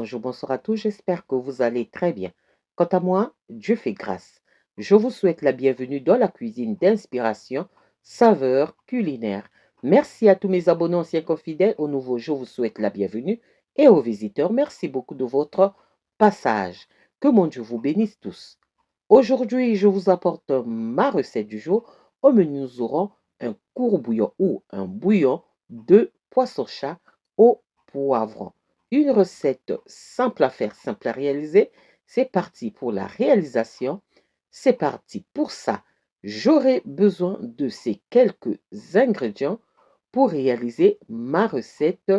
bonjour, bonsoir à tous, j'espère que vous allez très bien. Quant à moi, Dieu fait grâce. Je vous souhaite la bienvenue dans la cuisine d'inspiration, saveur culinaire. Merci à tous mes abonnés anciens comme fidèles, aux nouveaux, je vous souhaite la bienvenue et aux visiteurs, merci beaucoup de votre passage. Que mon Dieu vous bénisse tous. Aujourd'hui, je vous apporte ma recette du jour. Au menu, nous aurons un courbouillon ou un bouillon de poisson-chat au poivron. Une recette simple à faire, simple à réaliser. C'est parti pour la réalisation. C'est parti pour ça. J'aurai besoin de ces quelques ingrédients pour réaliser ma recette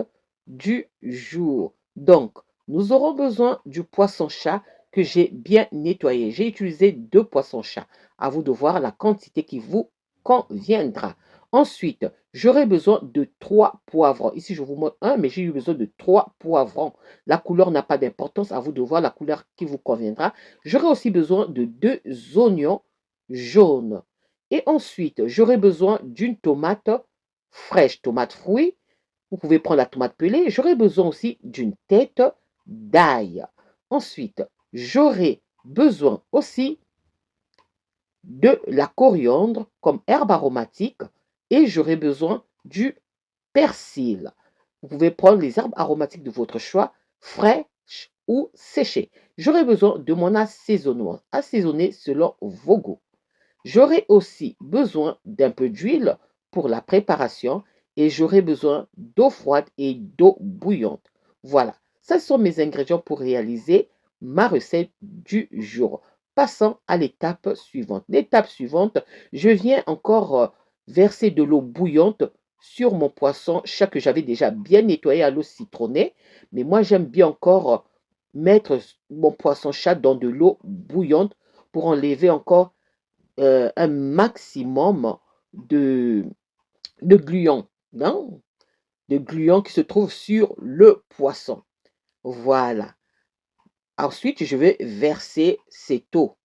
du jour. Donc, nous aurons besoin du poisson-chat que j'ai bien nettoyé. J'ai utilisé 2 poissons-chat. À vous de voir la quantité qui vous conviendra. Ensuite, j'aurai besoin de 3 poivrons. Ici, je vous montre un, mais j'ai eu besoin de 3 poivrons. La couleur n'a pas d'importance. À vous de voir la couleur qui vous conviendra. J'aurai aussi besoin de 2 oignons jaunes. Et ensuite, j'aurai besoin d'une tomate fraîche, tomate fruit. Vous pouvez prendre la tomate pelée. J'aurai besoin aussi d'une tête d'ail. Ensuite, j'aurai besoin aussi de la coriandre comme herbe aromatique et j'aurai besoin du persil. Vous pouvez prendre les herbes aromatiques de votre choix, fraîches ou séchées. J'aurai besoin de mon assaisonnement, assaisonné selon vos goûts. J'aurai aussi besoin d'un peu d'huile pour la préparation et j'aurai besoin d'eau froide et d'eau bouillante. Voilà, ce sont mes ingrédients pour réaliser ma recette du jour. Passons à l'étape suivante. L'étape suivante, je viens encore verser de l'eau bouillante sur mon poisson chat que j'avais déjà bien nettoyé à l'eau citronnée. Mais moi, j'aime bien encore mettre mon poisson chat dans de l'eau bouillante pour enlever encore un maximum de, de gluants, non? De gluants qui se trouvent sur le poisson. Voilà. Ensuite, je vais verser cette eau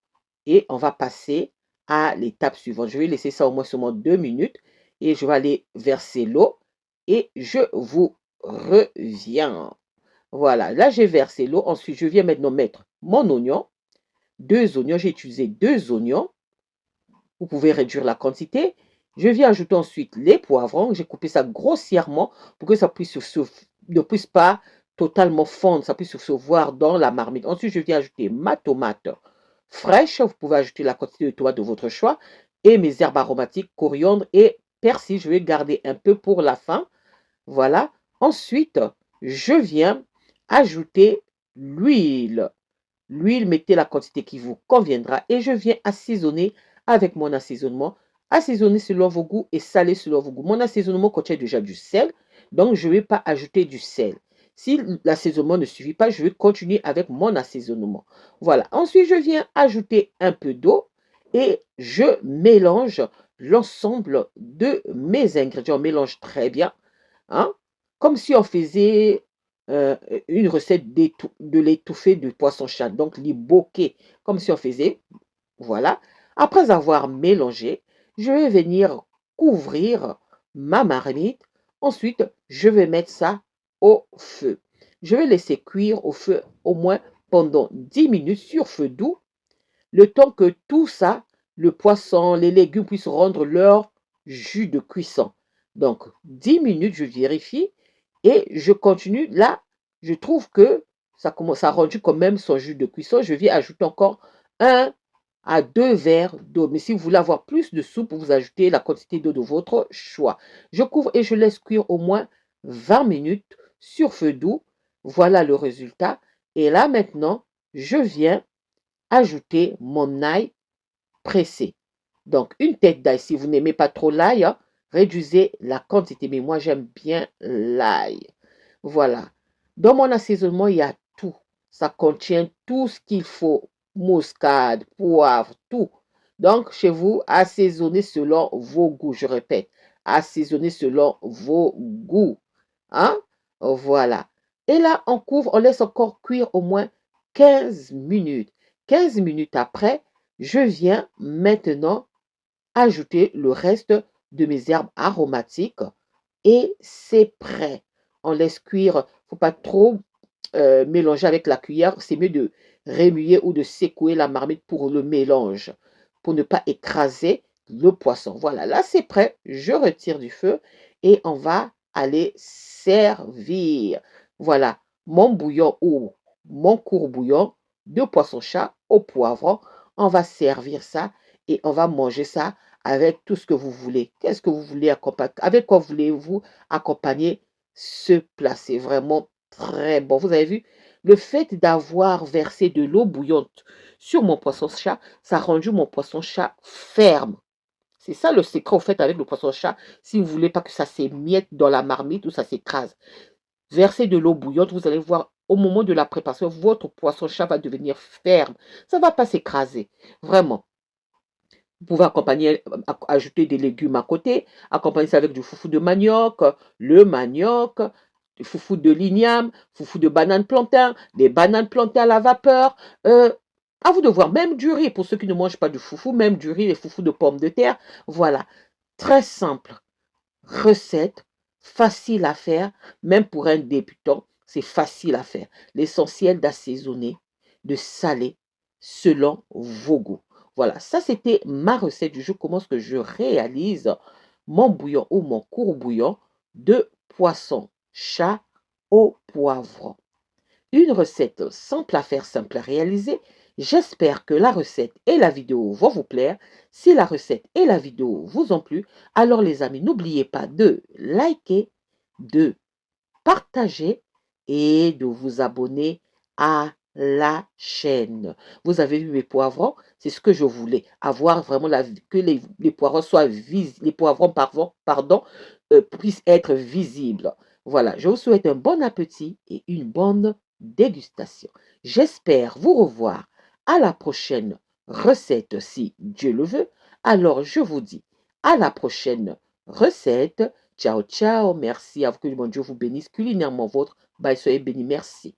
et on va passer à l'étape suivante. Je vais laisser ça au moins seulement 2 minutes et je vais aller verser l'eau et je vous reviens. Voilà, là j'ai versé l'eau. Ensuite, je viens maintenant mettre mon oignon. 2 oignons, j'ai utilisé 2 oignons. Vous pouvez réduire la quantité. Je viens ajouter ensuite les poivrons. J'ai coupé ça grossièrement pour que ça puisse ne puisse pas totalement fondre, ça puisse se voir dans la marmite. Ensuite, je viens ajouter ma tomate fraîche. Vous pouvez ajouter la quantité de tomate de votre choix et mes herbes aromatiques, coriandre et persil. Je vais garder un peu pour la fin. Voilà. Ensuite, je viens ajouter l'huile. L'huile, mettez la quantité qui vous conviendra et je viens assaisonner avec mon assaisonnement. Assaisonner selon vos goûts et saler selon vos goûts. Mon assaisonnement contient déjà du sel, donc je ne vais pas ajouter du sel. Si l'assaisonnement ne suffit pas, je vais continuer avec mon assaisonnement. Voilà. Ensuite, je viens ajouter un peu d'eau et je mélange l'ensemble de mes ingrédients. On mélange très bien, hein, comme si on faisait euh, une recette de l'étouffée de poisson-chat, donc l'iboké, comme si on faisait, voilà. Après avoir mélangé, je vais venir couvrir ma marmite. Ensuite, je vais mettre ça au feu. Je vais laisser cuire au feu au moins pendant 10 minutes sur feu doux, le temps que tout ça, le poisson, les légumes puissent rendre leur jus de cuisson. Donc, 10 minutes, je vérifie et je continue. Là, je trouve que ça commence à rendre quand même son jus de cuisson. Je viens ajouter encore 1 à 2 verres d'eau. Mais si vous voulez avoir plus de soupe, vous ajoutez la quantité d'eau de votre choix. Je couvre et je laisse cuire au moins 20 minutes sur feu doux. Voilà le résultat. Et là, maintenant, je viens ajouter mon ail pressé. Donc, une tête d'ail. Si vous n'aimez pas trop l'ail, hein, réduisez la quantité. Mais moi, j'aime bien l'ail. Voilà. Dans mon assaisonnement, il y a tout. Ça contient tout ce qu'il faut. Muscade, poivre, tout. Donc, chez vous, assaisonnez selon vos goûts. Je répète, assaisonnez selon vos goûts. Hein? Voilà. Et là, on couvre, on laisse encore cuire au moins 15 minutes. 15 minutes après, je viens maintenant ajouter le reste de mes herbes aromatiques et c'est prêt. On laisse cuire, il ne faut pas trop mélanger avec la cuillère, c'est mieux de remuer ou de secouer la marmite pour le mélange, pour ne pas écraser le poisson. Voilà, là c'est prêt. Je retire du feu et on va aller servir. Voilà, mon bouillon ou mon court bouillon de poisson-chat au poivron. On va servir ça et on va manger ça avec tout ce que vous voulez. Qu'est-ce que vous voulez accompagner? Avec quoi voulez-vous accompagner ce plat? C'est vraiment très bon. Vous avez vu, le fait d'avoir versé de l'eau bouillante sur mon poisson-chat, ça a rendu mon poisson-chat ferme. C'est ça le secret, au fait, avec le poisson-chat. Si vous ne voulez pas que ça s'émiette dans la marmite ou ça s'écrase, versez de l'eau bouillante. Vous allez voir, au moment de la préparation, votre poisson-chat va devenir ferme. Ça ne va pas s'écraser. Vraiment. Vous pouvez accompagner, ajouter des légumes à côté, accompagner ça avec du foufou de manioc, le manioc, du foufou de l'igname, foufou de banane plantain, des bananes plantains à la vapeur. À vous de voir, même du riz, pour ceux qui ne mangent pas du foufou, même du riz, les foufous de pommes de terre. Voilà, très simple recette, facile à faire, même pour un débutant, c'est facile à faire. L'essentiel d'assaisonner, de saler selon vos goûts. Voilà, ça c'était ma recette du jour. Comment est-ce que je réalise mon bouillon ou mon court bouillon de poisson chat au poivron. Une recette simple à faire, simple à réaliser. J'espère que la recette et la vidéo vont vous plaire. Si la recette et la vidéo vous ont plu, alors les amis, n'oubliez pas de liker, de partager et de vous abonner à la chaîne. Vous avez vu mes poivrons, c'est ce que je voulais, avoir vraiment que les poivrons soient visibles, les poivrons pardon, puissent être visibles. Voilà, je vous souhaite un bon appétit et une bonne dégustation. J'espère vous revoir à la prochaine recette si Dieu le veut. Alors je vous dis à la prochaine recette. Ciao, ciao. Merci à vous. Que le bon Dieu vous bénisse culinairement votre. Bye, soyez bénis. Merci.